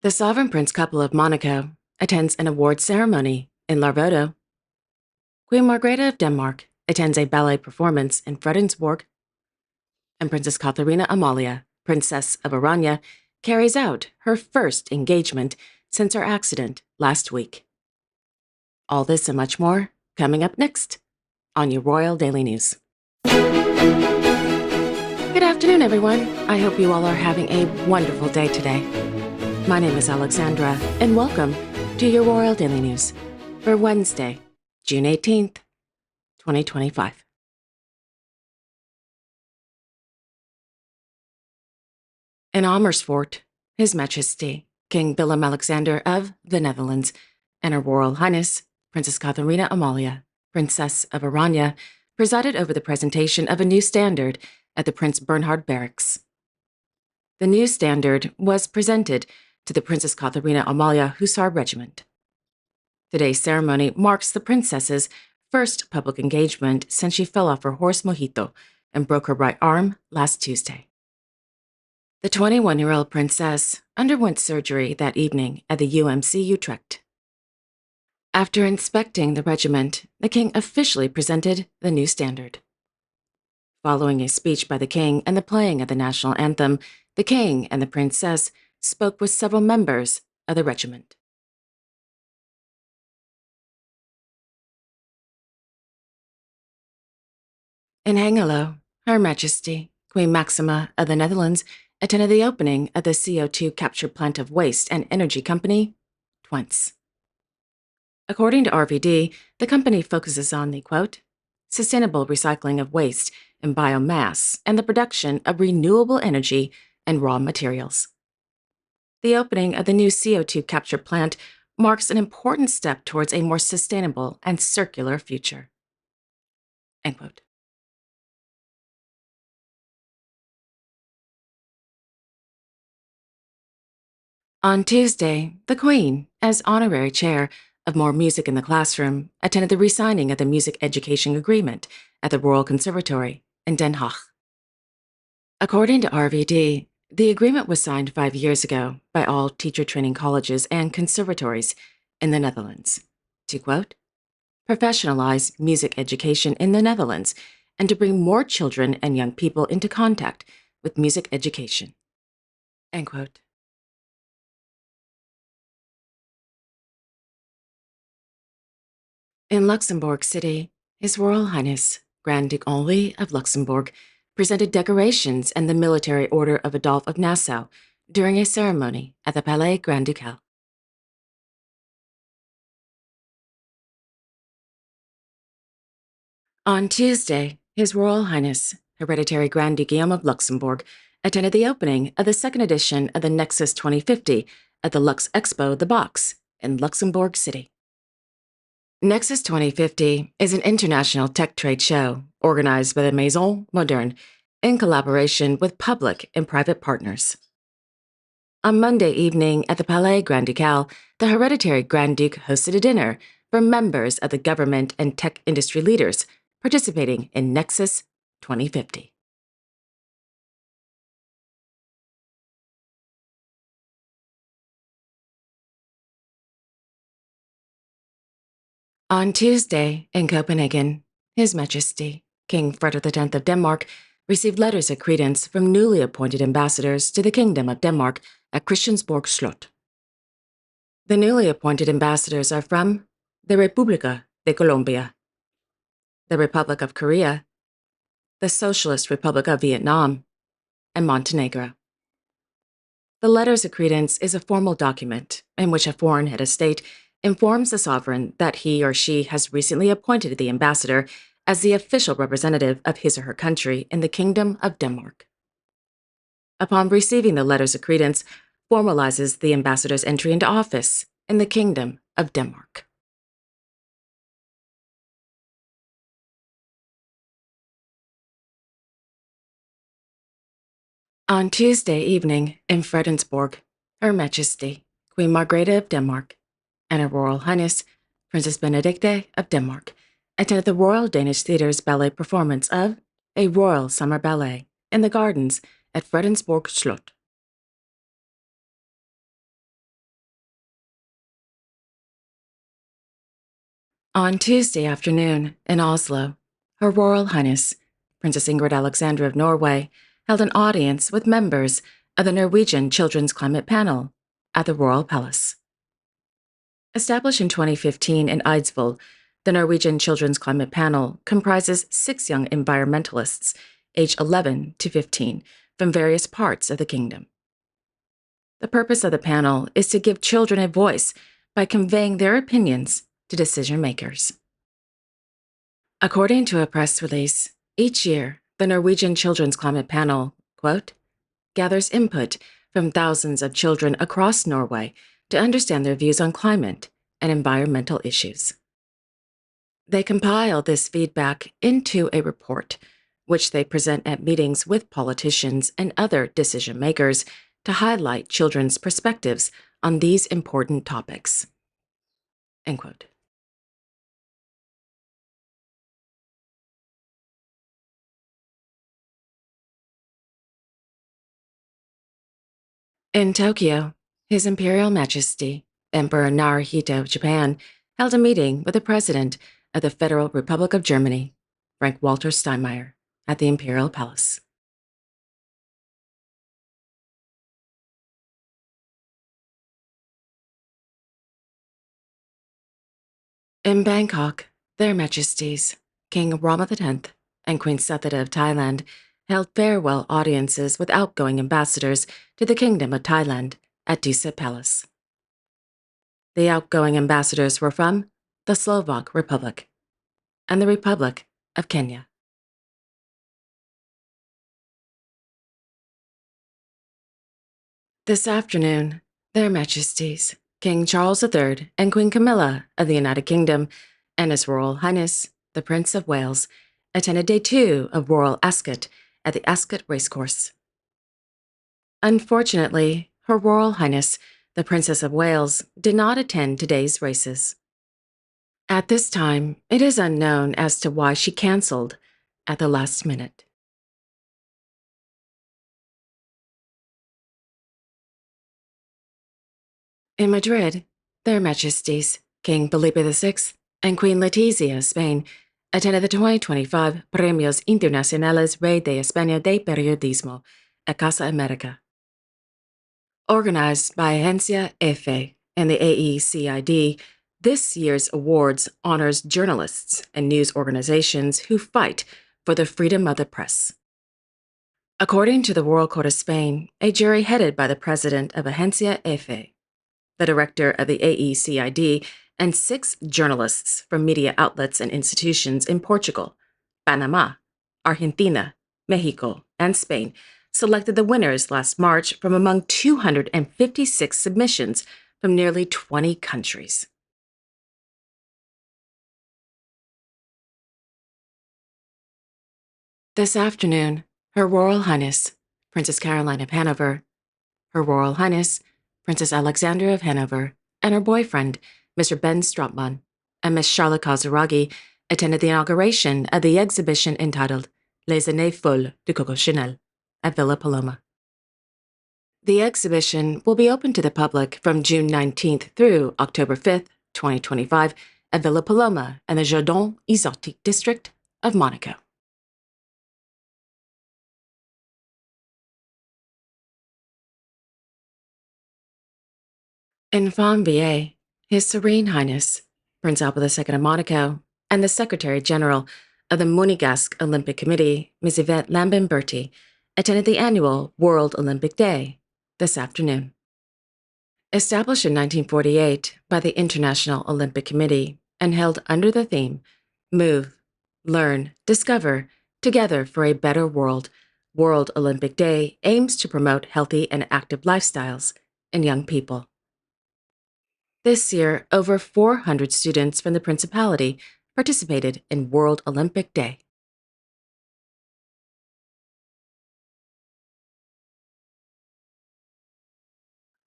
The Sovereign Prince couple of Monaco attends an awards ceremony in Larvodo. Queen Margrethe of Denmark attends a ballet performance in Fredensborg. And Princess Catharina Amalia, Princess of Oranje, carries out her first engagement since her accident last week. All this and much more coming up next on your Royal Daily News. Good afternoon, everyone. I hope you all are having a wonderful day today. My name is Alexandra, and welcome to your Royal Daily News for Wednesday, June 18th, 2025. In Amersfoort, His Majesty King Willem-Alexander of the Netherlands and Her Royal Highness Princess Catharina Amalia, Princess of Oranje, presided over the presentation of a new standard at the Prince Bernhard Barracks. The new standard was presented to the Princess Catharina Amalia Hussar Regiment. Today's ceremony marks the princess's first public engagement since she fell off her horse Mojito and broke her right arm last Tuesday. The 21-year-old princess underwent surgery that evening at the UMC Utrecht. After inspecting the regiment, the king officially presented the new standard. Following a speech by the king and the playing of the national anthem, the king and the princess spoke with several members of the regiment. In Hengelo, Her Majesty Queen Maxima of the Netherlands attended the opening of the CO2 capture plant of waste and energy company, Twents. According to RVD, the company focuses on the, quote, sustainable recycling of waste and biomass and the production of renewable energy and raw materials. The opening of the new CO2 capture plant marks an important step towards a more sustainable and circular future. End quote. On Tuesday, the Queen, as honorary chair of More Music in the Classroom, attended the re-signing of the Music Education Agreement at the Royal Conservatory in Den Haag. According to RVD, the agreement was signed 5 years ago by all teacher training colleges and conservatories in the Netherlands to, quote, professionalize music education in the Netherlands and to bring more children and young people into contact with music education, end quote. In Luxembourg City, His Royal Highness Grand Duke Henri of Luxembourg presented decorations and the Military Order of Adolphe of Nassau during a ceremony at the Palais Grand Ducal. On Tuesday, His Royal Highness Hereditary Grand Duke Guillaume of Luxembourg attended the opening of the second edition of the Nexus 2050 at the Lux Expo The Box in Luxembourg City. Nexus 2050 is an international tech trade show organized by the Maison Moderne in collaboration with public and private partners. On Monday evening at the Palais Grand Ducal, the Hereditary Grand Duke hosted a dinner for members of the government and tech industry leaders participating in Nexus 2050. On Tuesday, in Copenhagen, His Majesty King Frederik X of Denmark received letters of credence from newly appointed ambassadors to the Kingdom of Denmark at Christiansborg Slot. The newly appointed ambassadors are from the República de Colombia, the Republic of Korea, the Socialist Republic of Vietnam, and Montenegro. The letters of credence is a formal document in which a foreign head of state informs the sovereign that he or she has recently appointed the ambassador as the official representative of his or her country in the Kingdom of Denmark. Upon receiving the letters of credence, formalizes the ambassador's entry into office in the Kingdom of Denmark. On Tuesday evening in Fredensborg, Her Majesty Queen Margrethe of Denmark and Her Royal Highness Princess Benedicte of Denmark attended the Royal Danish Theatre's ballet performance of A Royal Summer Ballet in the Gardens at Fredensborg Slot. On Tuesday afternoon in Oslo, Her Royal Highness, Princess Ingrid Alexandra of Norway, held an audience with members of the Norwegian Children's Climate Panel at the Royal Palace. Established in 2015 in Eidsvoll, the Norwegian Children's Climate Panel comprises 6 young environmentalists, aged 11 to 15, from various parts of the kingdom. The purpose of the panel is to give children a voice by conveying their opinions to decision makers. According to a press release, each year, the Norwegian Children's Climate Panel, quote, gathers input from thousands of children across Norway to understand their views on climate and environmental issues. They compile this feedback into a report, which they present at meetings with politicians and other decision makers to highlight children's perspectives on these important topics. End quote. In Tokyo, His Imperial Majesty, Emperor Naruhito of Japan, held a meeting with the President of the Federal Republic of Germany, Frank-Walter Steinmeier, at the Imperial Palace. In Bangkok, Their Majesties, King Rama X and Queen Sathida of Thailand, held farewell audiences with outgoing ambassadors to the Kingdom of Thailand at Dusit Palace. The outgoing ambassadors were from the Slovak Republic and the Republic of Kenya. This afternoon, Their Majesties, King Charles III and Queen Camilla of the United Kingdom, and His Royal Highness, the Prince of Wales, attended Day 2 of Royal Ascot at the Ascot Racecourse. Unfortunately, Her Royal Highness, the Princess of Wales, did not attend today's races. At this time, it is unknown as to why she cancelled at the last minute. In Madrid, Their Majesties, King Felipe VI and Queen Letizia of Spain, attended the 2025 Premios Internacionales Rey de España de Periodismo at Casa América. Organized by Agencia EFE and the AECID, this year's awards honors journalists and news organizations who fight for the freedom of the press. According to the Royal Court of Spain, a jury headed by the president of Agencia EFE, the director of the AECID, and 6 journalists from media outlets and institutions in Portugal, Panama, Argentina, Mexico, and Spain selected the winners last March from among 256 submissions from nearly 20 countries. This afternoon, Her Royal Highness, Princess Caroline of Hanover, Her Royal Highness, Princess Alexandra of Hanover, and her boyfriend, Mr. Ben Stropman, and Miss Charlotte Kazaragi attended the inauguration of the exhibition entitled Les Années Folles de Coco Chanel at Villa Paloma. The exhibition will be open to the public from June 19th through October 5th, 2025 at Villa Paloma and the Jardin Exotique District of Monaco. In Fontvieille, His Serene Highness, Prince Albert II of Monaco, and the Secretary-General of the Monégasque Olympic Committee, Ms. Yvette Lambin-Berty, attended the annual World Olympic Day this afternoon. Established in 1948 by the International Olympic Committee and held under the theme Move, Learn, Discover, Together for a Better World, World Olympic Day aims to promote healthy and active lifestyles in young people. This year, over 400 students from the Principality participated in World Olympic Day.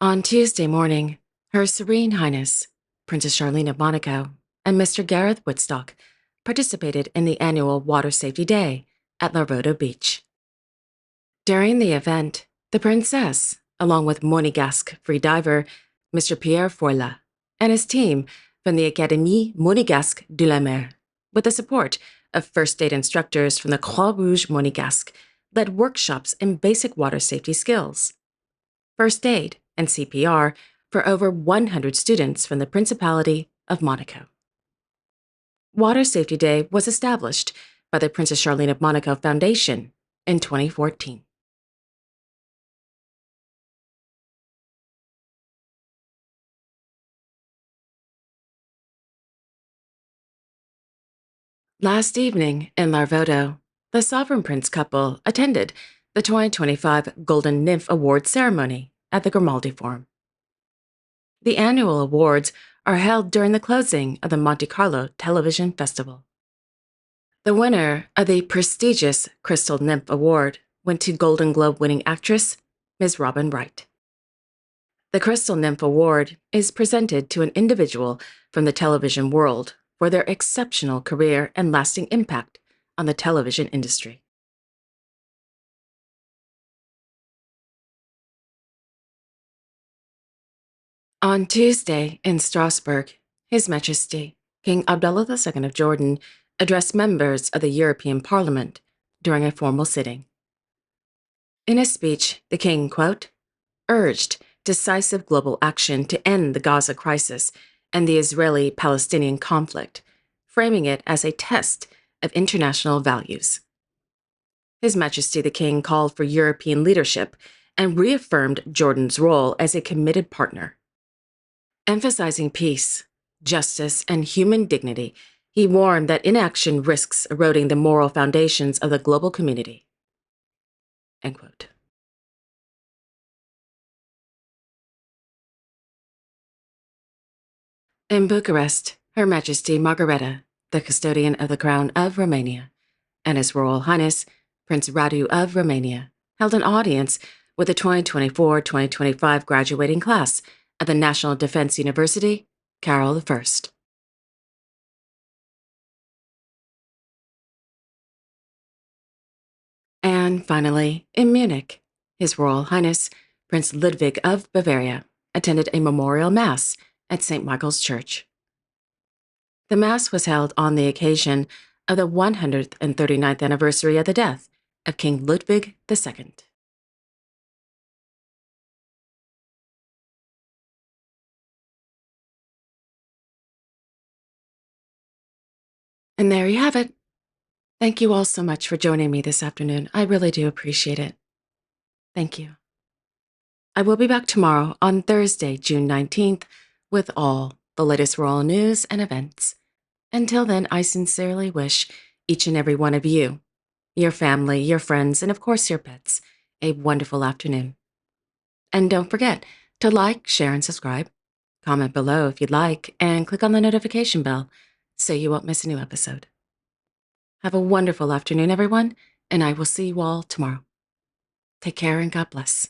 On Tuesday morning, Her Serene Highness, Princess Charlene of Monaco, and Mr. Gareth Woodstock participated in the annual Water Safety Day at Larvoto Beach. During the event, the princess, along with Monégasque freediver Mr. Pierre Foila, and his team from the Académie Monégasque de la Mer, with the support of first aid instructors from the Croix-Rouge Monégasque, led workshops in basic water safety skills, first aid, and CPR for over 100 students from the Principality of Monaco. Water Safety Day was established by the Princess Charlene of Monaco Foundation in 2014. Last evening in Larvoto, the Sovereign Prince couple attended the 2025 Golden Nymph Award ceremony at the Grimaldi Forum. The annual awards are held during the closing of the Monte Carlo Television Festival. The winner of the prestigious Crystal Nymph Award went to Golden Globe-winning actress Ms. Robin Wright. The Crystal Nymph Award is presented to an individual from the television world for their exceptional career and lasting impact on the television industry. On Tuesday in Strasbourg, His Majesty, King Abdullah II of Jordan, addressed members of the European Parliament during a formal sitting. In his speech, the king, quote, urged decisive global action to end the Gaza crisis and the Israeli-Palestinian conflict, framing it as a test of international values. His Majesty the King called for European leadership and reaffirmed Jordan's role as a committed partner. Emphasizing peace, justice, and human dignity, he warned that inaction risks eroding the moral foundations of the global community. End quote. In Bucharest, Her Majesty Margareta, the custodian of the Crown of Romania, and His Royal Highness Prince Radu of Romania, held an audience with the 2024-2025 graduating class at the National Defense University, Carol I. And finally, in Munich, His Royal Highness Prince Ludwig of Bavaria attended a memorial mass at St. Michael's Church. The mass was held on the occasion of the 139th anniversary of the death of King Ludwig II. And there you have it. Thank you all so much for joining me this afternoon. I really do appreciate it. Thank you. I will be back tomorrow on Thursday, June 19th, with all the latest royal news and events. Until then, I sincerely wish each and every one of you, your family, your friends, and of course your pets, a wonderful afternoon. And don't forget to like, share, and subscribe. Comment below if you'd like, and click on the notification bell so you won't miss a new episode. Have a wonderful afternoon, everyone, and I will see you all tomorrow. Take care and God bless.